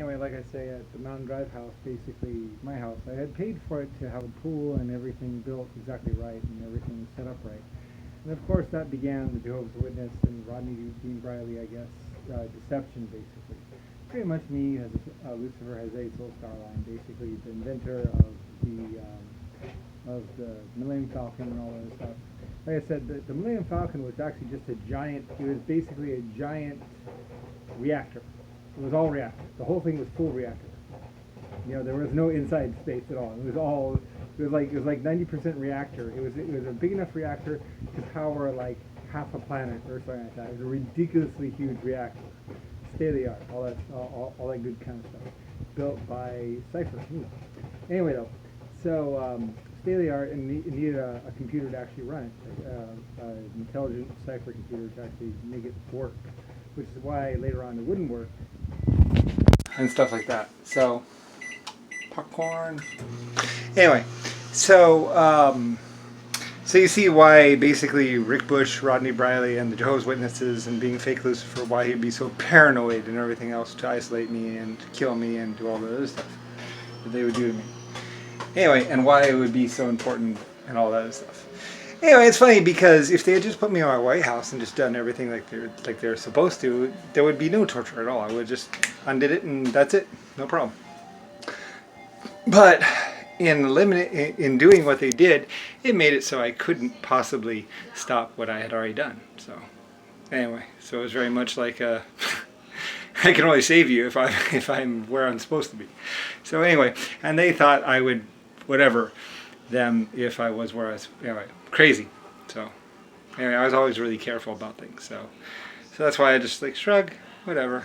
Anyway, like I say, at the Mountain Drive house, basically my house, I had paid for it to have a pool and everything built exactly right and everything set up right. And of course that began the Jehovah's Witness and Rodney Dean Briley, I guess, deception basically. Pretty much me as Lucifer has a soul star line, basically the inventor of the Millennium Falcon and all that stuff. Like I said, the Millennium Falcon was actually just a giant, it was basically a giant reactor. It was all reactor. The whole thing was full reactor. You know, there was no inside space at all. It was like 90% reactor. It was a big enough reactor to power like half a planet or something like that. It was a ridiculously huge reactor. State of the art, all that good kind of stuff. Built by Cypher. Anyway though, so state of the art, and it needed a computer to actually run it, an intelligent Cypher computer to actually make it work, which is why later on it wouldn't work and stuff like that. So popcorn. Anyway, so so you see why basically Rick Bush, Rodney Briley, and the Jehovah's Witnesses, and being fake Lucifer, why he'd be so paranoid and everything else to isolate me and to kill me and do all the other stuff that they would do to me. Anyway, and why it would be so important and all that other stuff. Anyway, it's funny because if they had just put me in my White House and just done everything like they're supposed to, there would be no torture at all. I would just undid it and that's it, no problem. But in doing what they did, it made it so I couldn't possibly stop what I had already done. So anyway, so it was very much like I can only save you if I'm where I'm supposed to be. So anyway, and they thought I would whatever them if I was where I was. Anyway, crazy. So anyway, I was always really careful about things. So that's why I just like shrug, whatever.